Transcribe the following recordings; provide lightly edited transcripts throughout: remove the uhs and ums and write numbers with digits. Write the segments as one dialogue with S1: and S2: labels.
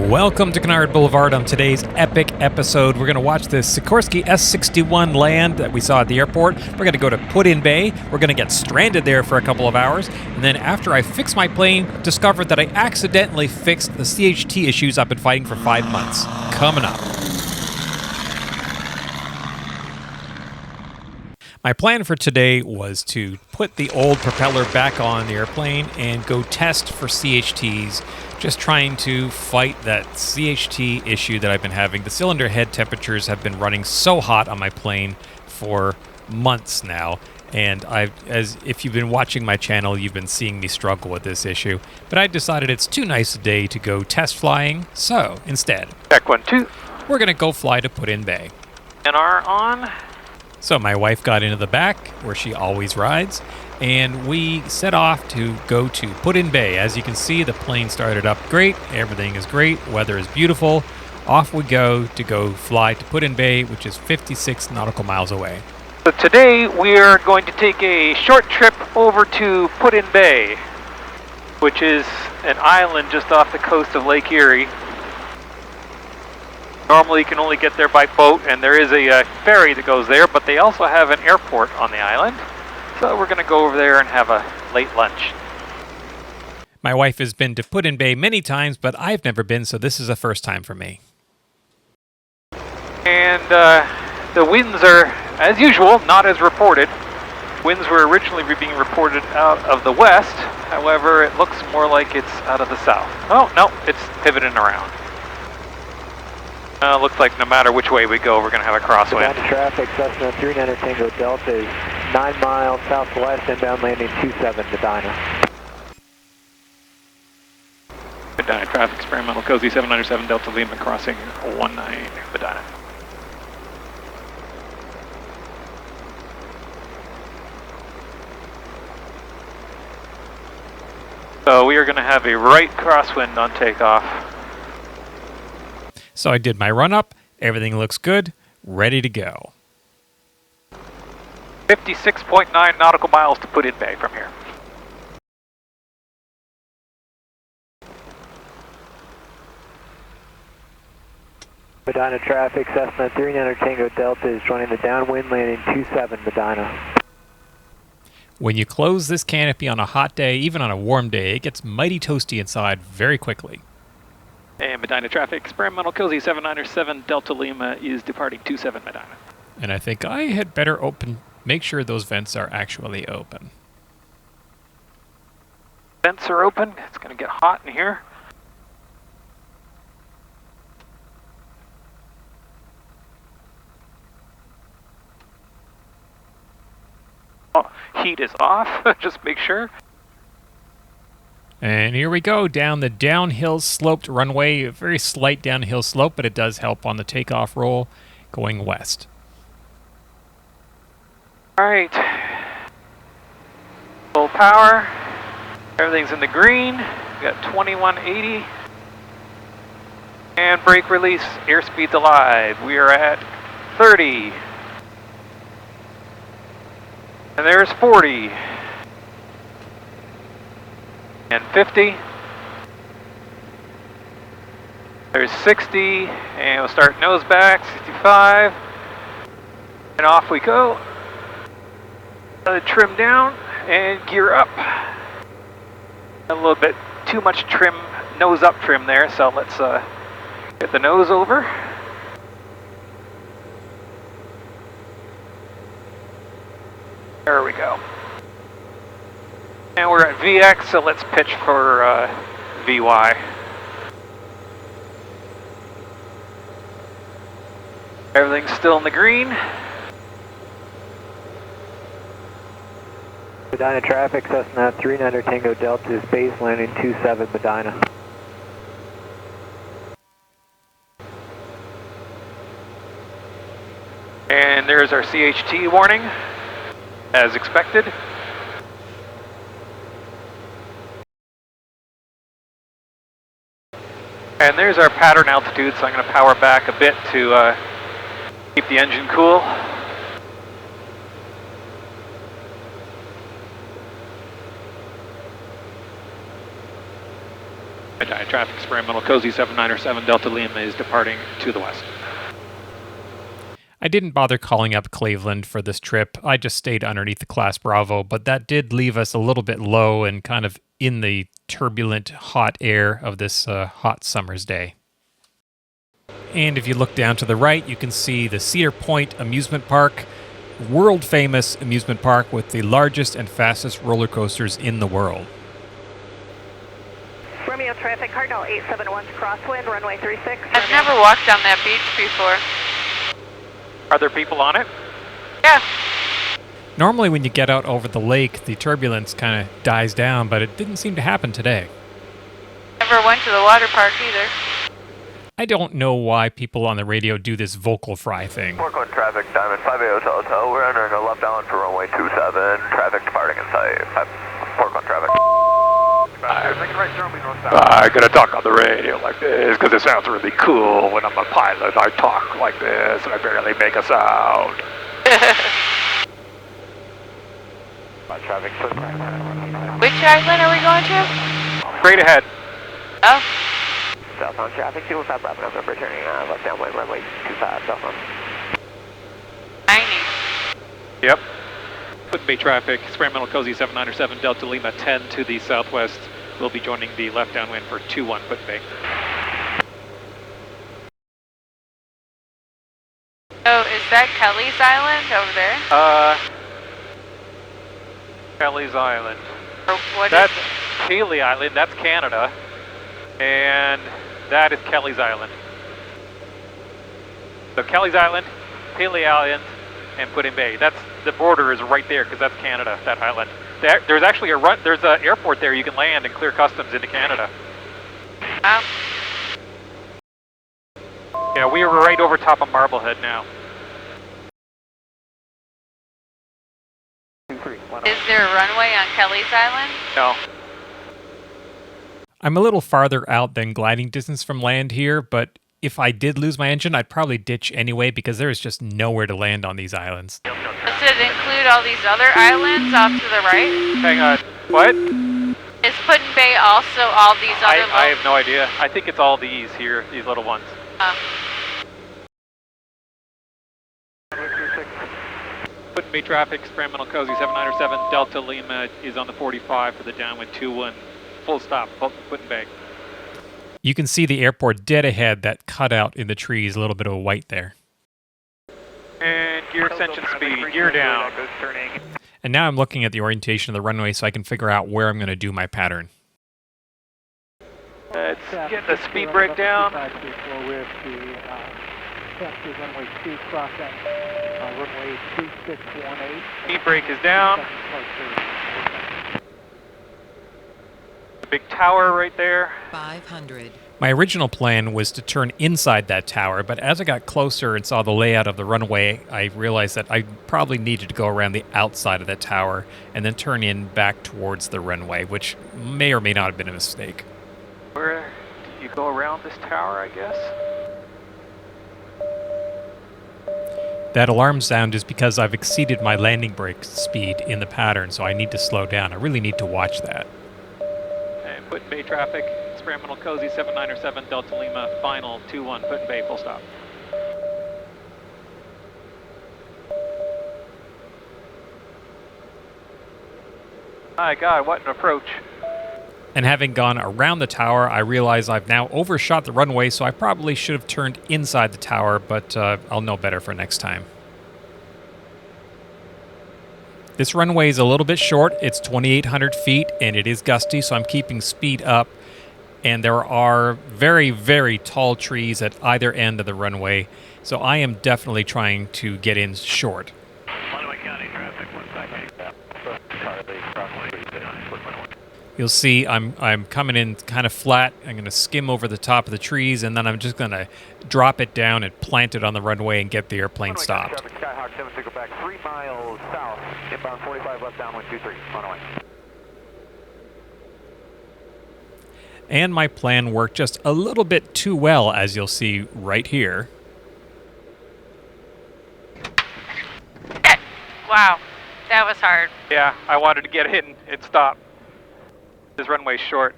S1: Welcome to Canard Boulevard. On today's epic episode, we're going to watch the Sikorsky S-61 land that we saw at the airport. We're going to go to Put-in Bay. We're going to get stranded there for a couple of hours. And then after I fix my plane, discovered that I accidentally fixed the CHT issues I've been fighting for 5 months. Coming up. My plan for today was to put the old propeller back on the airplane and go test for CHTs, just trying to fight that CHT issue that I've been having. The cylinder head temperatures have been running so hot on my plane for months now, and if you've been watching my channel, you've been seeing me struggle with this issue. But I decided it's too nice a day to go test flying, so instead,
S2: check 1, 2.
S1: We're going to go fly to Put-in Bay.
S2: Canard on.
S1: So my wife got into the back, where she always rides, and we set off to go to Put-in Bay. As you can see, the plane started up great, everything is great, weather is beautiful. Off we go to fly to Put-in Bay, which is 56 nautical miles away.
S2: So today we are going to take a short trip over to Put-in Bay, which is an island just off the coast of Lake Erie. Normally you can only get there by boat, and there is a ferry that goes there, but they also have an airport on the island. So we're going to go over there and have a late lunch.
S1: My wife has been to Put-in Bay many times, but I've never been, so this is a first time for me.
S2: And the winds are, as usual, not as reported. Winds were originally being reported out of the west. However, it looks more like it's out of the south. Oh, no, it's pivoting around. Looks like no matter which way we go, we're going to have a crosswind.
S3: Traffic, Cessna 39er Tango Delta is 9 miles southwest, inbound landing 27 Medina.
S2: Medina traffic, experimental Cozy 797 Delta Lima crossing 19 Medina. So we are going to have a right crosswind on takeoff.
S1: So I did my run-up, everything looks good, ready to go.
S2: 56.9 nautical miles to Put-in Bay from here.
S3: Medina traffic, Cessna 39er Tango Delta is joining the downwind landing 27 Medina.
S1: When you close this canopy on a hot day, even on a warm day, it gets mighty toasty inside very quickly.
S2: And Medina traffic, experimental Cozy 797 Delta Lima is departing 27 Medina.
S1: And I think I had better make sure those vents are actually open.
S2: Vents are open, it's going to get hot in here. Oh, heat is off, just make sure.
S1: And here we go down the downhill sloped runway, a very slight downhill slope, but it does help on the takeoff roll going west.
S2: All right, full power, everything's in the green, we got 2180, and brake release, airspeed's alive, we are at 30, and there's 40. And 50, there's 60, and we'll start nose back, 65, and off we go. Trim down and gear up. A little bit too much trim, nose up trim there, so let's get the nose over. There we go. And we're at VX, so let's pitch for VY. Everything's still in the green.
S3: Medina traffic, Cessna 39er Tango Delta is base landing 27 Medina.
S2: And there's our CHT warning, as expected. And there's our pattern altitude, so I'm going to power back a bit to keep the engine cool. Traffic experimental Cozy 797 Delta Lima is departing to the west.
S1: I didn't bother calling up Cleveland for this trip. I just stayed underneath the Class Bravo, but that did leave us a little bit low and kind of in the turbulent, hot air of this hot summer's day. And if you look down to the right, you can see the Cedar Point amusement park, world-famous amusement park with the largest and fastest roller coasters in the world.
S4: Romeo traffic, Cardinal 871 crosswind, runway 36.
S5: I've never walked down that beach before.
S2: Are there people on it?
S5: Yeah.
S1: Normally when you get out over the lake, the turbulence kind of dies down, but it didn't seem to happen today.
S5: Never went to the water park either.
S1: I don't know why people on the radio do this vocal fry thing.
S6: Portland traffic, Diamond 580 Hotel. We're entering a left island for runway 27. Traffic departing in sight. Portland traffic.
S2: I gotta talk on the radio like this because it sounds really cool when I'm a pilot. I talk like this and I barely make a sound.
S6: Traffic.
S5: Which island are we going to?
S2: Straight ahead.
S5: Oh.
S6: Southbound traffic, 205 Bravo, November, turning left downwind, runway 25, southbound.
S5: 90.
S2: Yep. Put Bay traffic, experimental Cozy 797 Delta Lima 10 to the southwest. We'll be joining the left downwind for 21 Put Bay.
S5: Oh, is that Kelly's Island over there?
S2: Kelly's Island.
S5: Or what
S2: That's
S5: is it?
S2: Haley Island, that's Canada. And that is Kelly's Island. So Kelly's Island, Haley Island, and Pudding Bay. That's the border is right there because that's Canada, that island. There's actually there's an airport there you can land and clear customs into Canada.
S5: Oh.
S2: Yeah, we are right over top of Marblehead now.
S5: Is there a runway on Kelly's Island?
S2: No.
S1: I'm a little farther out than gliding distance from land here, but if I did lose my engine, I'd probably ditch anyway because there is just nowhere to land on these islands.
S5: Does it include all these other islands off to the right?
S2: Hang on. What?
S5: Is Puddin Bay also all these other
S2: I have no idea. I think it's all these here, these little ones. Puddin Bay traffic, experimental Cozy 797 Delta Lima is on the 45 for the downwind 21. Full stop, Puddin Bay.
S1: You can see the airport dead ahead, that cutout in the trees, a little bit of white there.
S2: And gear extension speed, gear down.
S1: And now I'm looking at the orientation of the runway so I can figure out where I'm going to do my pattern.
S2: Let's get the speed brake down. Speed brake is down. The big tower right there.
S7: 500.
S1: My original plan was to turn inside that tower, but as I got closer and saw the layout of the runway, I realized that I probably needed to go around the outside of that tower and then turn in back towards the runway, which may or may not have been a mistake.
S2: Where do you go around this tower, I guess?
S1: That alarm sound is because I've exceeded my landing brake speed in the pattern, so I need to slow down. I really need to watch that.
S2: And Puddin Bay traffic, experimental Cozy 797 Delta Lima, final 21, Puddin Bay, full stop. My God, what an approach.
S1: And having gone around the tower, I realize I've now overshot the runway, so I probably should have turned inside the tower, but I'll know better for next time. This runway is a little bit short. It's 2,800 feet, and it is gusty, so I'm keeping speed up. And there are very, very tall trees at either end of the runway, so I am definitely trying to get in short. You'll see I'm coming in kind of flat. I'm going to skim over the top of the trees, and then I'm just going to drop it down and plant it on the runway and get the airplane stopped.
S6: Skyhawk 7 back 3 miles south, inbound 45 left downwind 23, runway.
S1: And my plan worked just a little bit too well, as you'll see right here.
S5: Wow, that was hard.
S2: Yeah, I wanted to get in and stop. This runway's short.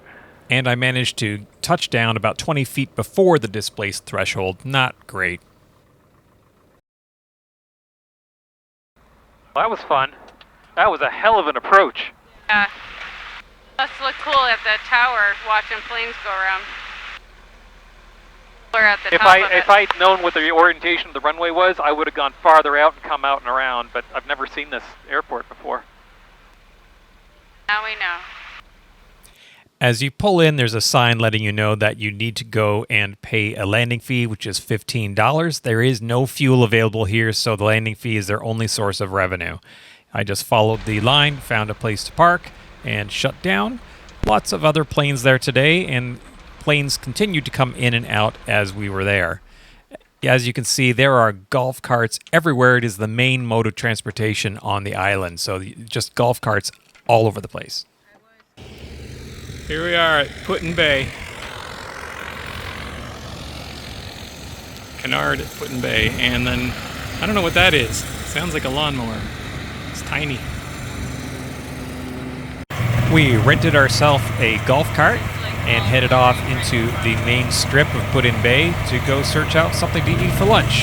S1: And I managed to touchdown about 20 feet before the displaced threshold. Not great.
S2: Well, that was fun. That was a hell of an approach.
S5: Yeah. Must look cool at the tower watching planes go around. We're at the
S2: If
S5: top of it.
S2: if I'd known what the orientation of the runway was, I would have gone farther out and come out and around, but I've never seen this airport before.
S5: Now we know.
S1: As you pull in, there's a sign letting you know that you need to go and pay a landing fee, which is $15. There is no fuel available here, so the landing fee is their only source of revenue. I just followed the line, found a place to park, and shut down. Lots of other planes there today, and planes continued to come in and out as we were there. As you can see, there are golf carts everywhere. It is the main mode of transportation on the island, so just golf carts all over the place. Here we are at Put-in Bay. Canard at Put-in Bay, and then, I don't know what that is. Sounds like a lawnmower. It's tiny. We rented ourselves a golf cart and headed off into the main strip of Put-in Bay to go search out something to eat for lunch.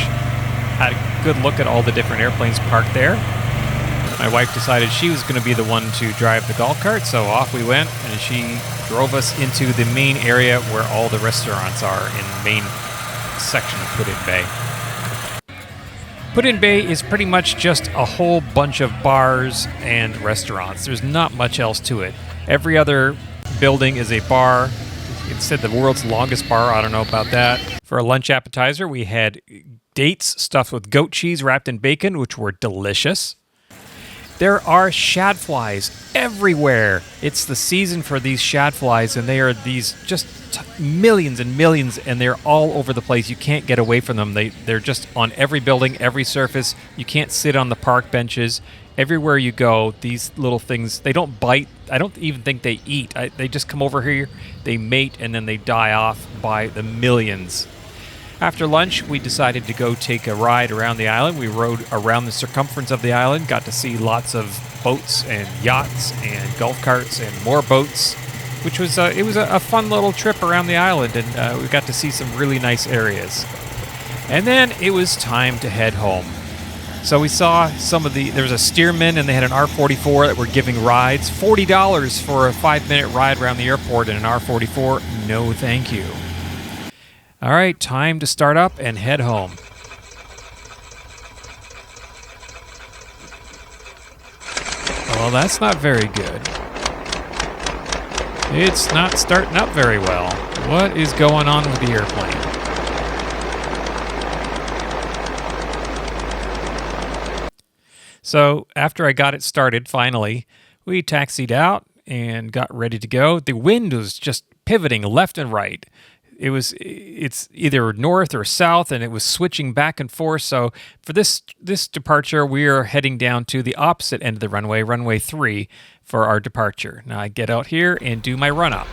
S1: Had a good look at all the different airplanes parked there. My wife decided she was going to be the one to drive the golf cart, so off we went, and she drove us into the main area where all the restaurants are in the main section of Put-in Bay. Put-in Bay is pretty much just a whole bunch of bars and restaurants. There's not much else to it. Every other building is a bar. It said the world's longest bar. I don't know about that. For a lunch appetizer, we had dates stuffed with goat cheese wrapped in bacon, which were delicious. There are shadflies everywhere. It's the season for these shadflies, and they are these just millions and millions, and they're all over the place. You can't get away from them. They're just on every building, every surface. You can't sit on the park benches. Everywhere you go, these little things, they don't bite. I don't even think they eat. They just come over here, they mate, and then they die off by the millions. After lunch, we decided to go take a ride around the island. We rode around the circumference of the island, got to see lots of boats and yachts and golf carts and more boats, which was it was a fun little trip around the island, and we got to see some really nice areas. And then it was time to head home. So we saw there was a steerman, and they had an R44 that were giving rides. $40 for a 5-minute ride around the airport in an R44. No, thank you. All right, time to start up and head home. Well, that's not very good. It's not starting up very well. What is going on with the airplane? So after I got it started, finally, we taxied out and got ready to go. The wind was just pivoting left and right. It's either north or south, and it was switching back and forth. So for this departure, we are heading down to the opposite end of the runway, runway 3, for our departure. Now I get out here and do my run-up.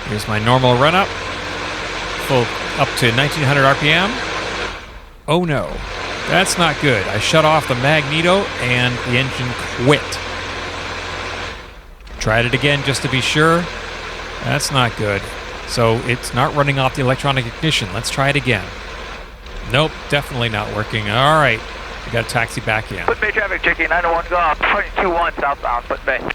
S1: Here's my normal run-up, full up to 1900 RPM. Oh no, that's not good. I shut off the magneto and the engine quit. Tried it again just to be sure. That's not good. So it's not running off the electronic ignition. Let's try it again. Nope, definitely not working. All right, we got to taxi back in.
S6: Put Bay traffic, checking 901 go off, 21 southbound, Put Bay.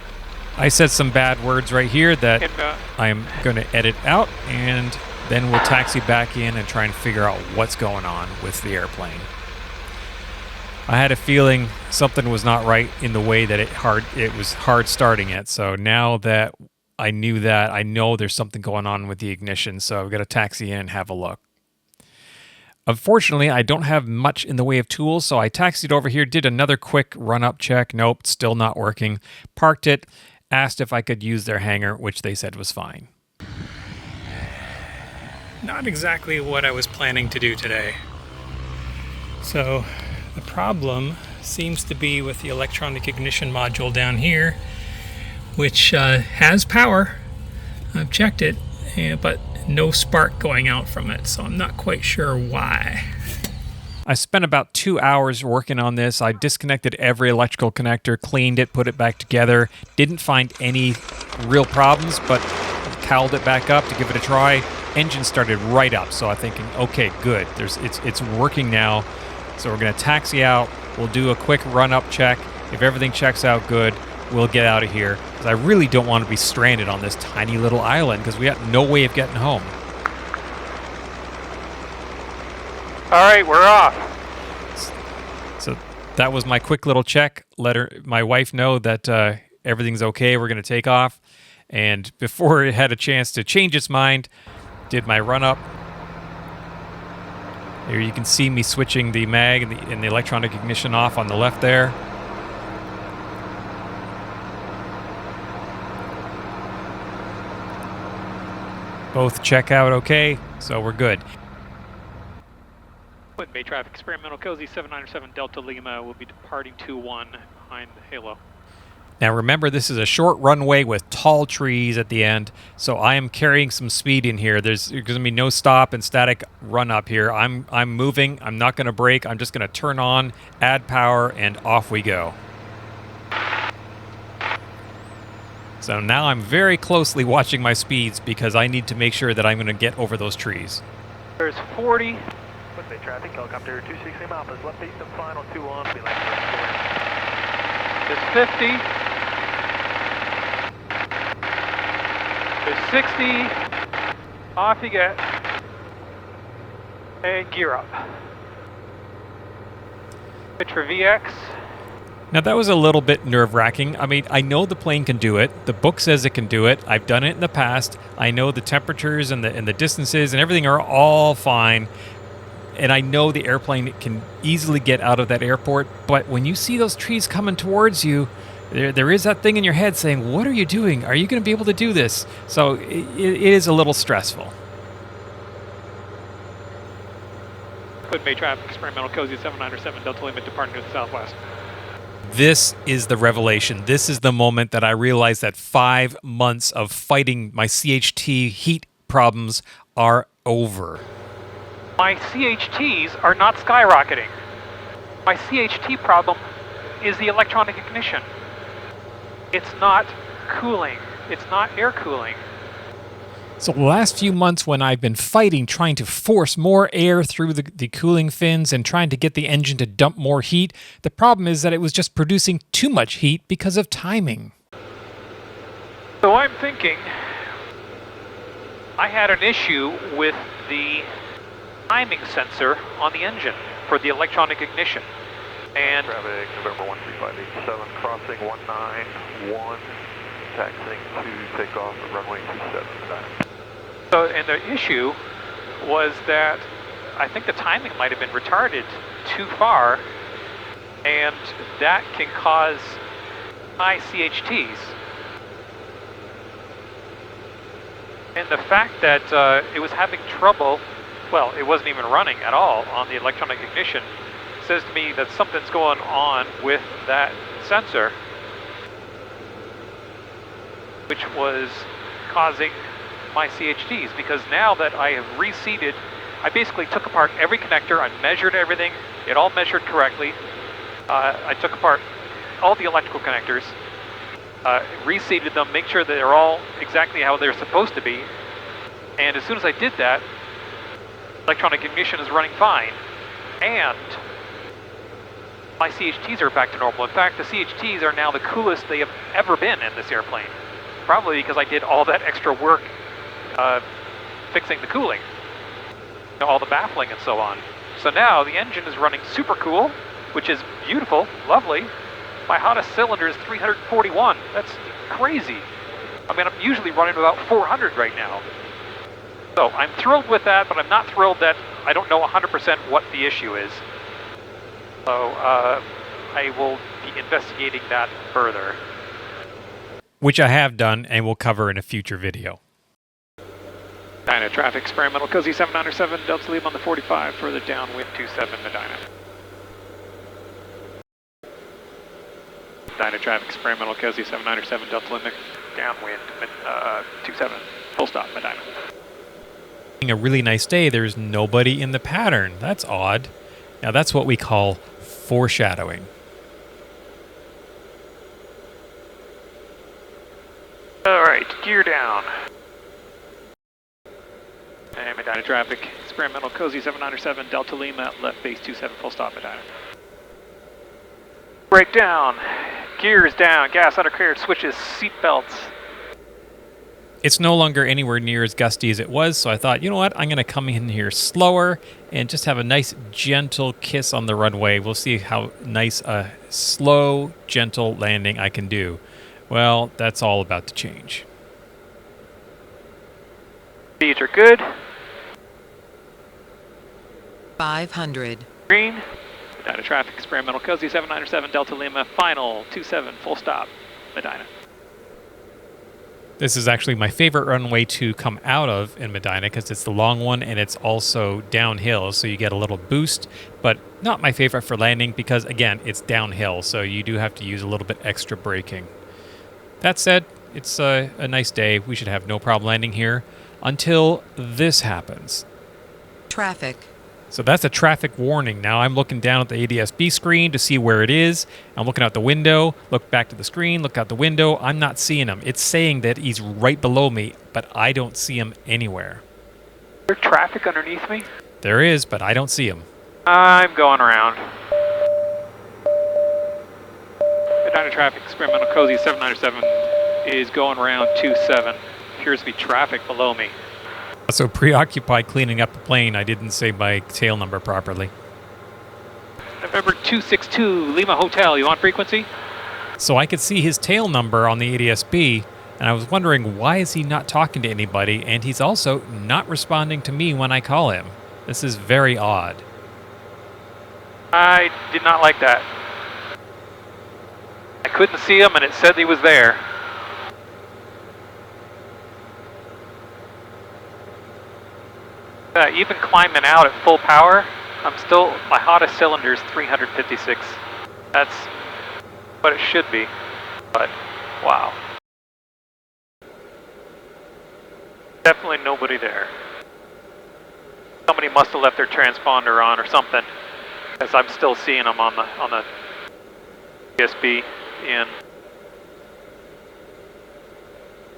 S1: I said some bad words right here that I'm going to edit out, and then we'll taxi back in and try and figure out what's going on with the airplane. I had a feeling something was not right in the way that it was hard starting it. So now that I knew that, I know there's something going on with the ignition, so I've got to taxi in and have a look. Unfortunately, I don't have much in the way of tools, so I taxied over here, did another quick run-up check. Nope, still not working. Parked it, asked if I could use their hangar, which they said was fine. Not exactly what I was planning to do today. So the problem seems to be with the electronic ignition module down here, which has power. I've checked it, but no spark going out from it, so I'm not quite sure why. I spent about 2 hours working on this. I disconnected every electrical connector, cleaned it, put it back together. Didn't find any real problems, but cowled it back up to give it a try. Engine started right up, so I'm thinking, okay, good. It's working now. So we're going to taxi out. We'll do a quick run-up check. If everything checks out good, we'll get out of here. Because I really don't want to be stranded on this tiny little island because we got no way of getting home.
S2: All right, we're off.
S1: So that was my quick little check. Let my wife know that everything's okay. We're going to take off. And before it had a chance to change its mind, did my run-up. Here you can see me switching the mag and the electronic ignition off on the left there. Both check out okay, so we're good.
S2: Bay traffic, experimental Cozy 797 Delta Lima will be departing 2-1 behind the Halo.
S1: Now remember, this is a short runway with tall trees at the end, so I am carrying some speed in here. There's going to be no stop and static run up here. I'm moving. I'm not going to brake. I'm just going to turn on, add power, and off we go. So now I'm very closely watching my speeds because I need to make sure that I'm going to get over those trees.
S2: There's 40.
S3: Bay traffic, helicopter 260 Alpha, left base and final 2-1, be like
S2: There's 50. There's 60. Off you get. And gear up. Pitch for VX.
S1: Now that was a little bit nerve-wracking. I mean, I know the plane can do it. The book says it can do it. I've done it in the past. I know the temperatures and the distances and everything are all fine. And I know the airplane can easily get out of that airport, but when you see those trees coming towards you, there is that thing in your head saying, what are you doing? Are you going to be able to do this? So it is a little stressful.
S2: Bay traffic, experimental Cozy 797 Delta Lima departing to the southwest.
S1: This is the revelation. This is the moment that I realized that 5 months of fighting my CHT heat problems are over.
S2: My CHTs are not skyrocketing. My CHT problem is the electronic ignition. It's not cooling. It's not air cooling.
S1: So the last few months when I've been fighting, trying to force more air through the cooling fins and trying to get the engine to dump more heat, the problem is that it was just producing too much heat because of timing.
S2: So I'm thinking I had an issue with the timing sensor on the engine for the electronic ignition. And
S6: Traffic, November 13587, crossing 191, taxiing to takeoff at runway 27.
S2: so, and the issue was that I think the timing might have been retarded too far, and that can cause high CHTs. And the fact that it was having trouble, well, it wasn't even running at all on the electronic ignition, says to me that something's going on with that sensor, which was causing my CHTs. Because now that I have reseated, I basically took apart every connector, I measured everything, it all measured correctly. I took apart all the electrical connectors, reseated them, make sure that they're all exactly how they're supposed to be. And as soon as I did that, electronic ignition is running fine, and my CHTs are back to normal. In fact, the CHTs are now the coolest they have ever been in this airplane. Probably because I did all that extra work fixing the cooling, all the baffling and so on. So now the engine is running super cool, which is beautiful, lovely. My hottest cylinder is 341. That's crazy. I mean, I'm usually running about 400 right now. So I'm thrilled with that, but I'm not thrilled that I don't know 100% what the issue is. So I will be investigating that further.
S1: Which I have done and will cover in a future video.
S2: Medina traffic, experimental Cozy 797, Delta Lima on the 45, further downwind 27 Medina. Medina traffic, experimental Cozy 797, Delta Lima, downwind 27, full stop Medina.
S1: A really nice day, there's nobody in the pattern. That's odd. Now that's what we call foreshadowing.
S2: All right, gear down. And Medina traffic, experimental Cozy 797, Delta Lima, left base 27, full stop Medina. Brake down, gears down, gas undercarriage switches, seat belts.
S1: It's no longer anywhere near as gusty as it was, so I thought, you know what, I'm going to come in here slower and just have a nice gentle kiss on the runway. We'll see how nice a slow, gentle landing I can do. Well, that's all about to change.
S2: Speeds are good.
S7: 500.
S2: Green. Medina traffic, experimental Cozy 797, Delta Lima, final 27, full stop Medina.
S1: This is actually my favorite runway to come out of in Medina because it's the long one and it's also downhill, so you get a little boost, but not my favorite for landing because, again, it's downhill, so you do have to use a little bit extra braking. That said, it's a nice day. We should have no problem landing here until this happens.
S7: Traffic.
S1: So that's a traffic warning. Now I'm looking down at the ADS-B screen to see where it is. I'm looking out the window, look back to the screen, look out the window. I'm not seeing him. It's saying that he's right below me, but I don't see him anywhere.
S2: Is there traffic underneath me?
S1: There is, but I don't see him.
S2: I'm going around. Medina traffic, experimental Cozy 797 is going around 27. Appears to be traffic below me.
S1: So preoccupied cleaning up the plane, I didn't say my tail number properly.
S2: November 262, Lima Hotel, you on frequency?
S1: So I could see his tail number on the ADS-B, and I was wondering why is he not talking to anybody, and he's also not responding to me when I call him. This is very odd.
S2: I did not like that. I couldn't see him and it said he was there. Even climbing out at full power, I'm still, my hottest cylinder is 356. That's what it should be, but wow. Definitely nobody there. Somebody must have left their transponder on or something, because I'm still seeing them on the ESB in.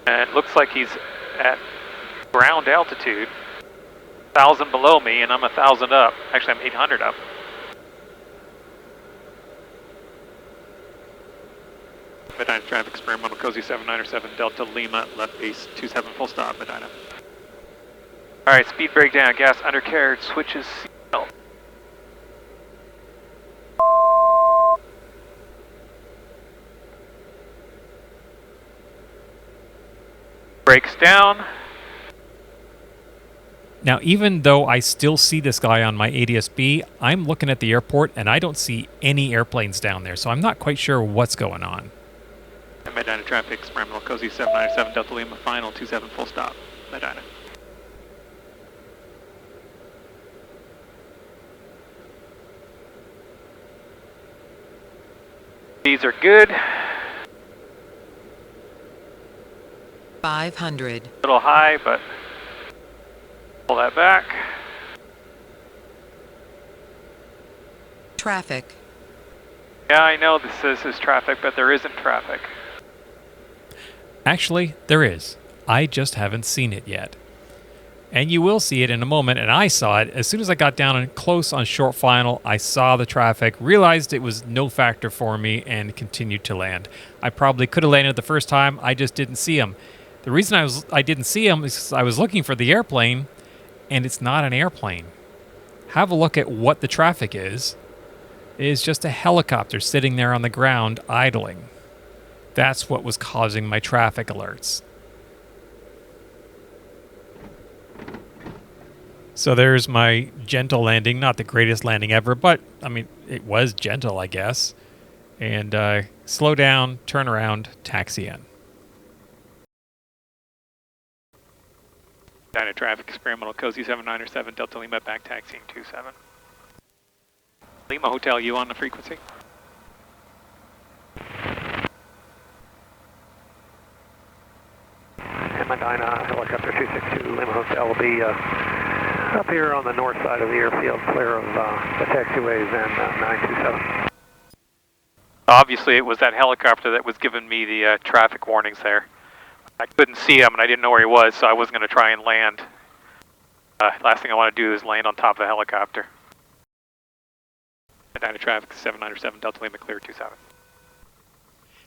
S2: And it looks like he's at ground altitude. 1,000 below me, and I'm 1,000 up. Actually, I'm 800 up. Medina traffic, experimental Cozy 797, Delta Lima, left base 27, full stop, Medina. All right, speed breakdown, gas undercarriage, switches, seatbelt. Brakes down.
S1: Now, even though I still see this guy on my ADS-B, I'm looking at the airport and I don't see any airplanes down there, so I'm not quite sure what's going on.
S2: Medina traffic, experimental Cozy 797, Delta Lima, final 27, full stop, Medina. These are good.
S7: 500.
S2: A little high, but pull that back.
S7: Traffic.
S2: Yeah, I know this is traffic, but there isn't traffic.
S1: Actually, there is. I just haven't seen it yet. And you will see it in a moment, and I saw it. As soon as I got down and close on short final, I saw the traffic, realized it was no factor for me, and continued to land. I probably could have landed the first time, I just didn't see him. The reason I didn't see him is because I was looking for the airplane, and it's not an airplane. Have a look at what the traffic is. It is just a helicopter sitting there on the ground idling. That's what was causing my traffic alerts. So there's my gentle landing, not the greatest landing ever, but I mean, it was gentle, I guess. And slow down, turn around, taxi in.
S2: Medina traffic, experimental Cozy 797, Delta Lima, back taxiing 27. Lima Hotel, you on the frequency?
S3: Medina helicopter 262 Lima Hotel will be up here on the north side of the airfield, clear of the taxiways and 927.
S2: Obviously, it was that helicopter that was giving me the traffic warnings there. I couldn't see him, and I didn't know where he was, so I wasn't going to try and land. Last thing I want to do is land on top of a helicopter. Medina traffic 797 Delta Lima clear 27.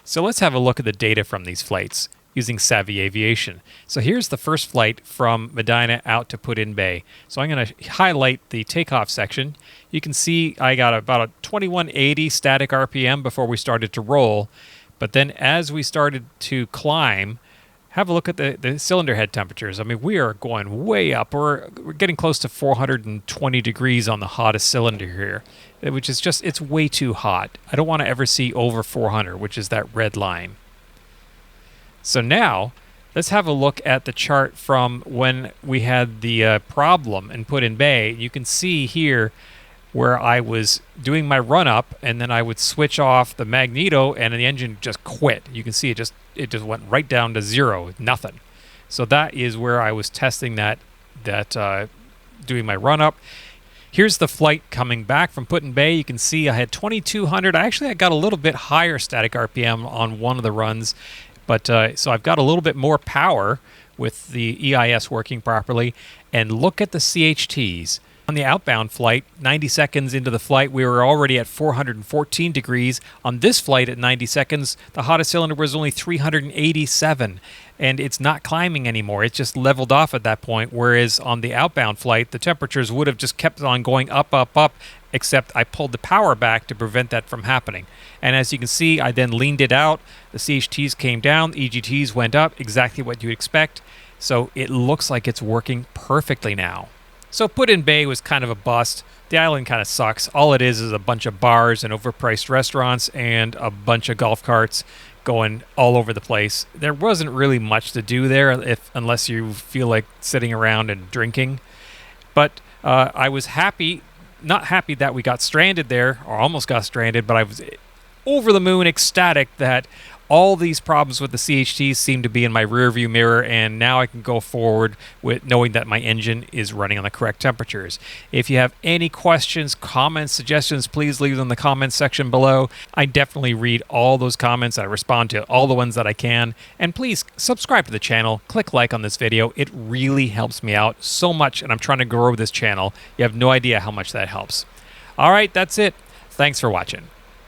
S1: So let's have a look at the data from these flights using Savvy Aviation. So here's the first flight from Medina out to Put-in Bay. So I'm going to highlight the takeoff section. You can see I got about a 2180 static RPM before we started to roll. But then as we started to climb, have a look at the cylinder head temperatures. I mean, we are going way up. We're getting close to 420 degrees on the hottest cylinder here, which is just, it's way too hot. I don't want to ever see over 400, which is that red line. So now, let's have a look at the chart from when we had the problem in Put-in Bay. You can see here where I was doing my run-up, and then I would switch off the magneto, and the engine just quit. You can see it just went right down to zero, nothing. So that is where I was testing that doing my run-up. Here's the flight coming back from Put-in Bay. You can see I had 2200. I got a little bit higher static RPM on one of the runs, but so I've got a little bit more power with the EIS working properly. And look at the CHTs. On the outbound flight, 90 seconds into the flight, we were already at 414 degrees. On this flight at 90 seconds, the hottest cylinder was only 387, and it's not climbing anymore. It's just leveled off at that point, whereas on the outbound flight, the temperatures would have just kept on going up, up, up, except I pulled the power back to prevent that from happening. And as you can see, I then leaned it out. The CHTs came down, EGTs went up, exactly what you'd expect. So it looks like it's working perfectly now. So Put-in Bay was kind of a bust. The island kind of sucks. All it is a bunch of bars and overpriced restaurants and a bunch of golf carts going all over the place. There wasn't really much to do there unless you feel like sitting around and drinking. But I was not happy that we got stranded there, or almost got stranded, but I was over the moon ecstatic that all these problems with the CHTs seem to be in my rearview mirror, and now I can go forward with knowing that my engine is running on the correct temperatures. If you have any questions, comments, suggestions, please leave them in the comments section below. I definitely read all those comments. I respond to all the ones that I can. And please subscribe to the channel. Click like on this video. It really helps me out so much, and I'm trying to grow this channel. You have no idea how much that helps. All right, that's it. Thanks for watching.